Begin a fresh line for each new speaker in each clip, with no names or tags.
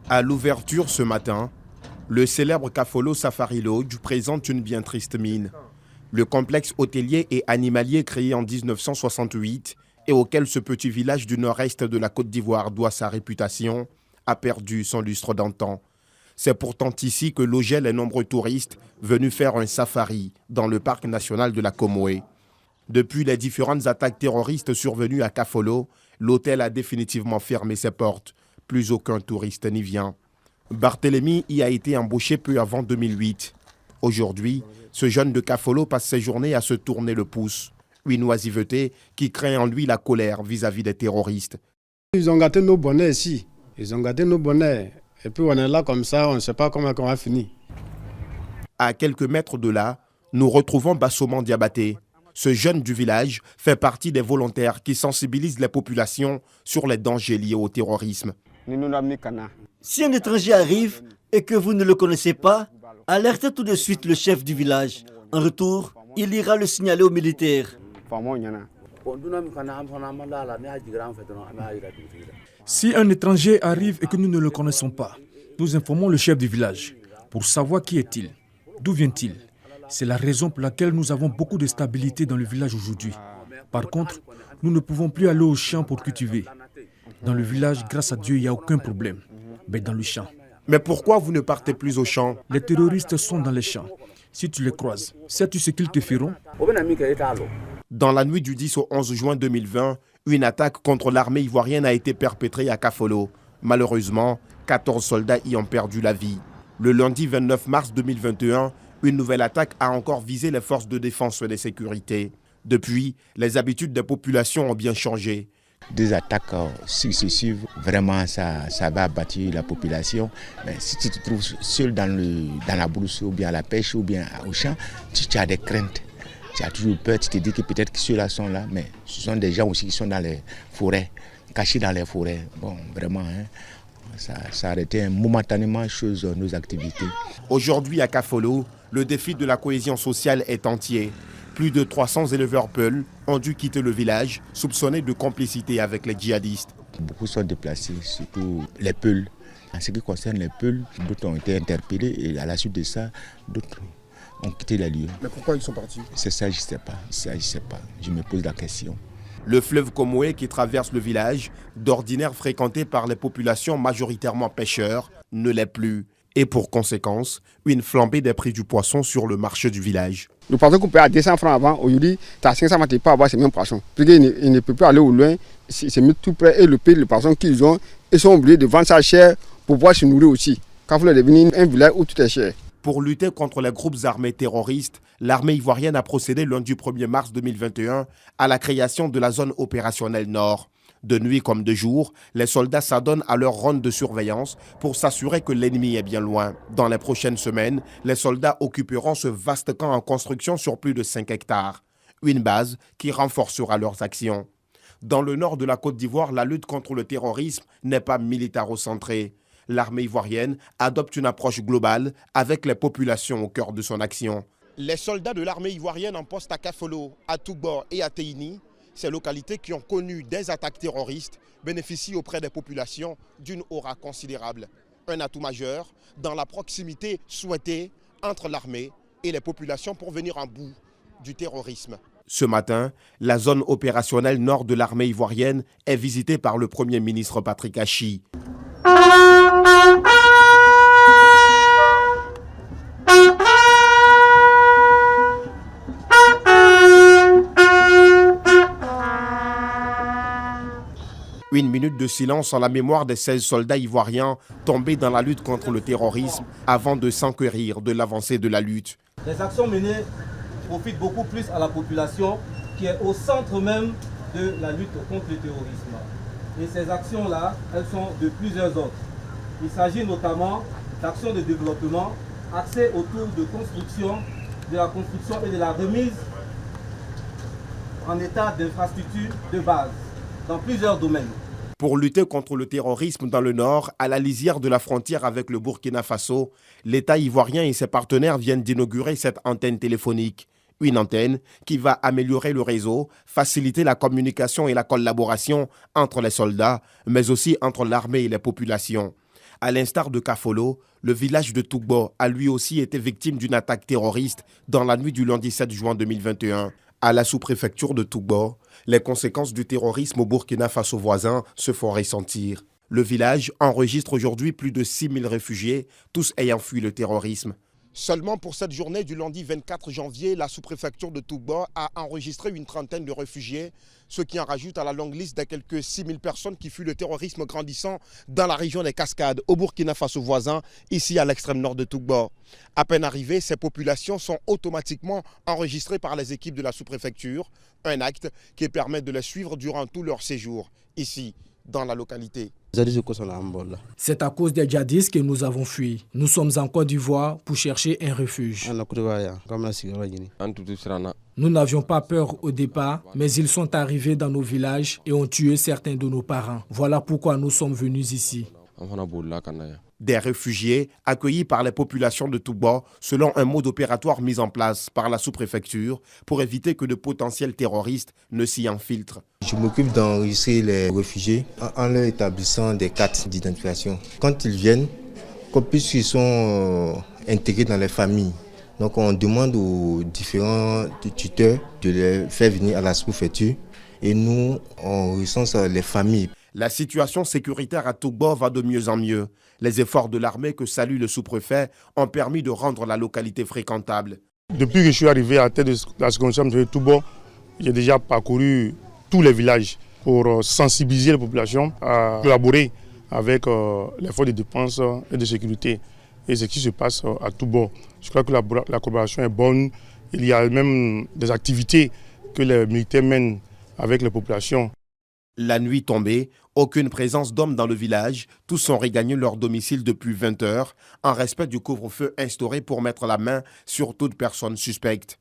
À l'ouverture ce matin, le célèbre Kafolo Safari Lodge présente une bien triste mine. Le complexe hôtelier et animalier créé en 1968 et auquel ce petit village du nord-est de la Côte d'Ivoire doit sa réputation, a perdu son lustre d'antan. C'est pourtant ici que logeaient les nombreux touristes venus faire un safari dans le parc national de la Comoé. Depuis les différentes attaques terroristes survenues à Kafolo, l'hôtel a définitivement fermé ses portes. Plus aucun touriste n'y vient. Barthélemy y a été embauché peu avant 2008. Aujourd'hui, ce jeune de Kafolo passe ses journées à se tourner le pouce. Une oisiveté qui crée en lui la colère vis-à-vis des terroristes.
Ils ont gâté nos bonnets ici. Ils ont gâté nos bonnets. Et puis on est là comme ça, on ne sait pas comment on va finir.
À quelques mètres de là, nous retrouvons Bassoman Diabaté. Ce jeune du village fait partie des volontaires qui sensibilisent les populations sur les dangers liés au terrorisme.
Si un étranger arrive et que vous ne le connaissez pas, alertez tout de suite le chef du village. En retour, il ira le signaler aux militaires.
Si un étranger arrive et que nous ne le connaissons pas, nous informons le chef du village pour savoir qui est-il, d'où vient-il. C'est la raison pour laquelle nous avons beaucoup de stabilité dans le village aujourd'hui. Par contre, nous ne pouvons plus aller au champ pour cultiver. Dans le village, grâce à Dieu, il n'y a aucun problème. Mais dans le champ.
Mais pourquoi vous ne partez plus au champ?
Les terroristes sont dans les champs. Si tu les croises, sais-tu ce qu'ils te feront?
Dans la nuit du 10 au 11 juin 2020, une attaque contre l'armée ivoirienne a été perpétrée à Kafolo. Malheureusement, 14 soldats y ont perdu la vie. Le lundi 29 mars 2021, une nouvelle attaque a encore visé les forces de défense et de sécurité. Depuis, les habitudes des populations ont bien changé.
Des attaques successives, vraiment ça va bâtir la population. Mais si tu te trouves seul dans la brousse ou bien à la pêche ou bien au champ, tu as des craintes. Tu as toujours peur, tu te dis que peut-être que ceux-là sont là, mais ce sont des gens aussi qui sont dans les forêts, cachés dans les forêts. Bon, vraiment, ça a arrêté momentanément nos activités.
Aujourd'hui à Kafolo, le défi de la cohésion sociale est entier. Plus de 300 éleveurs Peuls ont dû quitter le village, soupçonnés de complicité avec les djihadistes.
Beaucoup sont déplacés, surtout les Peuls. En ce qui concerne les Peuls, d'autres ont été interpellés et à la suite de ça, d'autres ont quitté les lieux.
Mais pourquoi ils sont partis?
C'est ça, je ne sais pas. Je me pose la question.
Le fleuve Comoé qui traverse le village, d'ordinaire fréquenté par les populations majoritairement pêcheurs, ne l'est plus. Et pour conséquence, une flambée des prix du poisson sur le marché du village.
Le poisson qu'on paye à 200 francs avant, aujourd'hui, tu as 500 francs, tu ne peux pas avoir ces mêmes poissons. Parce qu'il ne peut pas aller au loin, c'est mis tout près et le prix, le poisson qu'ils ont, ils sont obligés de vendre ça cher pour pouvoir se nourrir aussi. Quand vous est devenu un village où tout est cher.
Pour lutter contre les groupes armés terroristes, l'armée ivoirienne a procédé lundi 1er mars 2021 à la création de la zone opérationnelle Nord. De nuit comme de jour, les soldats s'adonnent à leur ronde de surveillance pour s'assurer que l'ennemi est bien loin. Dans les prochaines semaines, les soldats occuperont ce vaste camp en construction sur plus de 5 hectares. Une base qui renforcera leurs actions. Dans le nord de la Côte d'Ivoire, la lutte contre le terrorisme n'est pas militaro-centrée. L'armée ivoirienne adopte une approche globale avec les populations au cœur de son action. Les soldats de l'armée ivoirienne en poste à Kafolo, à Toubor et à Teini, ces localités qui ont connu des attaques terroristes, bénéficient auprès des populations d'une aura considérable. Un atout majeur dans la proximité souhaitée entre l'armée et les populations pour venir en bout du terrorisme. Ce matin, la zone opérationnelle nord de l'armée ivoirienne est visitée par le Premier ministre Patrick Achi. Une minute de silence en la mémoire des 16 soldats ivoiriens tombés dans la lutte contre le terrorisme avant de s'enquérir de l'avancée de la lutte.
Les actions menées profitent beaucoup plus à la population qui est au centre même de la lutte contre le terrorisme. Et ces actions-là, elles sont de plusieurs ordres. Il s'agit notamment d'actions de développement axées autour de construction, de la construction et de la remise en état d'infrastructure de base dans plusieurs domaines.
Pour lutter contre le terrorisme dans le nord, à la lisière de la frontière avec le Burkina Faso, l'État ivoirien et ses partenaires viennent d'inaugurer cette antenne téléphonique. Une antenne qui va améliorer le réseau, faciliter la communication et la collaboration entre les soldats, mais aussi entre l'armée et les populations. À l'instar de Kafolo, le village de Tougbo a lui aussi été victime d'une attaque terroriste dans la nuit du lundi 7 juin 2021. À la sous-préfecture de Tougbo, les conséquences du terrorisme au Burkina Faso voisin se font ressentir. Le village enregistre aujourd'hui plus de 6000 réfugiés, tous ayant fui le terrorisme. Seulement pour cette journée du lundi 24 janvier, la sous-préfecture de Tougbo a enregistré une trentaine de réfugiés, ce qui en rajoute à la longue liste des quelques 6000 personnes qui fuient le terrorisme grandissant dans la région des Cascades, au Burkina Faso voisin, ici à l'extrême nord de Tougbo. À peine arrivées, ces populations sont automatiquement enregistrées par les équipes de la sous-préfecture, un acte qui permet de les suivre durant tout leur séjour, ici, dans la localité.
C'est à cause des djihadistes que nous avons fui. Nous sommes en Côte d'Ivoire pour chercher un refuge. Nous n'avions pas peur au départ, mais ils sont arrivés dans nos villages et ont tué certains de nos parents. Voilà pourquoi nous sommes venus ici.
Des réfugiés accueillis par les populations de Tougbo selon un mode opératoire mis en place par la sous-préfecture pour éviter que de potentiels terroristes ne s'y infiltrent.
Je m'occupe d'enregistrer les réfugiés en leur établissant des cartes d'identification. Quand ils viennent, puisqu'ils sont intégrés dans les familles, donc on demande aux différents tuteurs de les faire venir à la sous-préfecture et nous, on recense les familles.
La situation sécuritaire à Tougbo va de mieux en mieux. Les efforts de l'armée que salue le sous-préfet ont permis de rendre la localité fréquentable.
Depuis que je suis arrivé à la tête de la circonscription de Tougbo, j'ai déjà parcouru tous les villages pour sensibiliser les populations à collaborer avec les forces de défense et de sécurité. Et ce qui se passe à Tougbo, je crois que la collaboration est bonne. Il y a même des activités que les militaires mènent avec les populations.
La nuit tombée, aucune présence d'hommes dans le village. Tous ont regagné leur domicile depuis 20 heures, en respect du couvre-feu instauré pour mettre la main sur toute personne suspecte.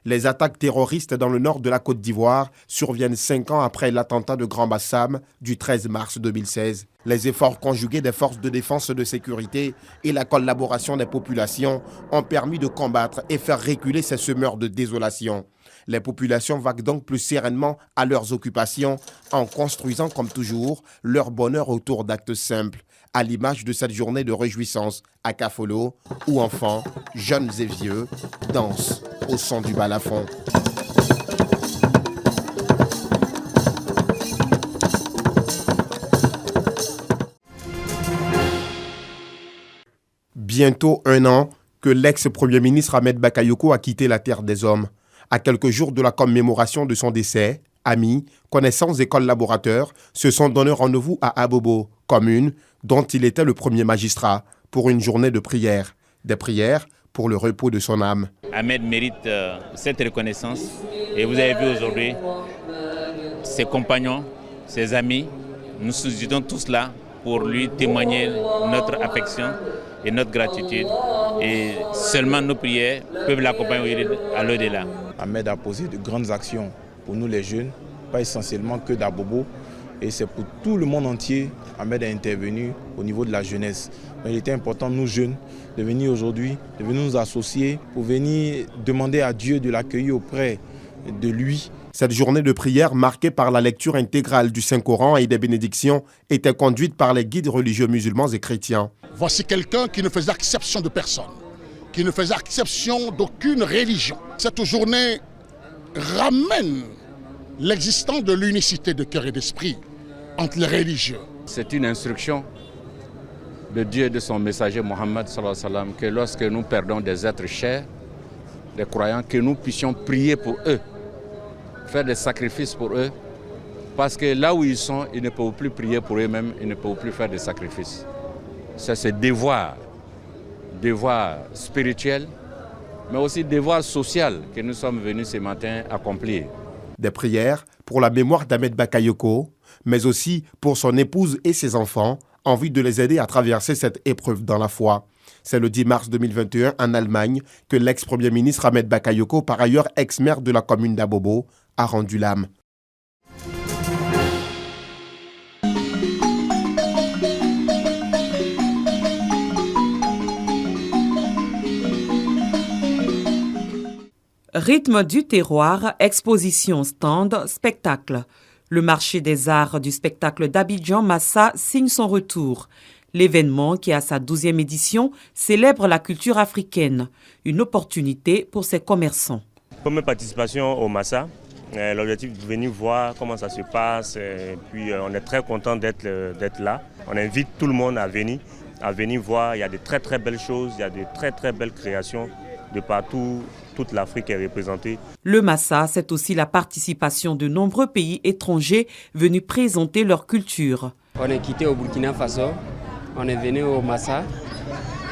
Les attaques terroristes dans le nord de la Côte d'Ivoire surviennent 5 ans après l'attentat de Grand Bassam du 13 mars 2016. Les efforts conjugués des forces de défense et de sécurité et la collaboration des populations ont permis de combattre et faire reculer ces semeurs de désolation. Les populations vaguent donc plus sereinement à leurs occupations en construisant comme toujours leur bonheur autour d'actes simples, à l'image de cette journée de réjouissance à Kafolo, où enfants, jeunes et vieux, dansent au son du balafon. Bientôt 1 an que l'ex-premier ministre Ahmed Bakayoko a quitté la terre des hommes. À quelques jours de la commémoration de son décès, amis, connaissances et collaborateurs se sont donné rendez-vous à Abobo, commune dont il était le premier magistrat, pour une journée de prière. Des prières pour le repos de son âme.
Ahmed mérite cette reconnaissance et vous avez vu aujourd'hui ses compagnons, ses amis, nous souscrivons tous là pour lui témoigner notre affection et notre gratitude. Et seulement nos prières peuvent l'accompagner à l'au-delà.
Ahmed a posé de grandes actions pour nous les jeunes, pas essentiellement que d'Abobo. Et c'est pour tout le monde entier. Ahmed a intervenu au niveau de la jeunesse. Mais il était important, nous jeunes, de venir aujourd'hui, de venir nous associer, pour venir demander à Dieu de l'accueillir auprès de lui.
Cette journée de prière, marquée par la lecture intégrale du Saint-Coran et des bénédictions, était conduite par les guides religieux musulmans et chrétiens.
Voici quelqu'un qui ne faisait exception de personne, qui ne faisait exception d'aucune religion. Cette journée ramène l'existence de l'unicité de cœur et d'esprit entre les religieux.
C'est une instruction de Dieu et de son messager Mohammed sallallahu alayhi wa sallam que lorsque nous perdons des êtres chers, des croyants, que nous puissions prier pour eux, faire des sacrifices pour eux, parce que là où ils sont, ils ne peuvent plus prier pour eux-mêmes, ils ne peuvent plus faire des sacrifices. C'est ce devoir spirituel, mais aussi devoir social que nous sommes venus ce matin accomplir.
Des prières pour la mémoire d'Ahmed Bakayoko, mais aussi pour son épouse et ses enfants, en vue de les aider à traverser cette épreuve dans la foi. C'est le 10 mars 2021 en Allemagne que l'ex-premier ministre Ahmed Bakayoko, par ailleurs ex-maire de la commune d'Abobo, a rendu l'âme.
Rythme du terroir, exposition, stand, spectacle. Le marché des arts du spectacle d'Abidjan Massa signe son retour. L'événement, qui à sa 12e édition, célèbre la culture africaine, une opportunité pour ses commerçants.
Première participation au Massa. L'objectif de venir voir comment ça se passe, et puis on est très content d'être là. On invite tout le monde à venir voir. Il y a de très très belles choses, il y a de très très belles créations de partout. Toute l'Afrique est représentée.
Le Massa, c'est aussi la participation de nombreux pays étrangers venus présenter leur culture.
On est quitté au Burkina Faso, on est venu au Massa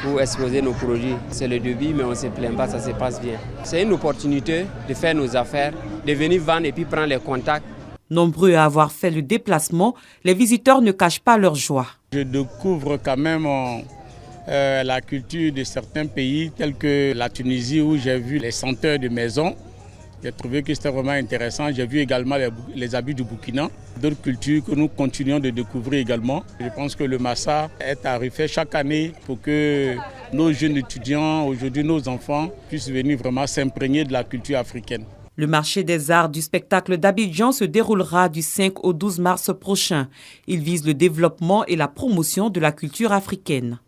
pour exposer nos produits. C'est le début, mais on ne se plaint pas, ça se passe bien. C'est une opportunité de faire nos affaires, de venir vendre et puis prendre les contacts.
Nombreux à avoir fait le déplacement, les visiteurs ne cachent pas leur joie.
Je découvre quand même la culture de certains pays tels que la Tunisie où j'ai vu les senteurs de maison. J'ai trouvé que c'était vraiment intéressant. J'ai vu également les habits du Burkina, d'autres cultures que nous continuons de découvrir également. Je pense que le Massa est à refaire chaque année pour que nos jeunes étudiants, aujourd'hui nos enfants, puissent venir vraiment s'imprégner de la culture africaine.
Le marché des arts du spectacle d'Abidjan se déroulera du 5 au 12 mars prochain. Il vise le développement et la promotion de la culture africaine.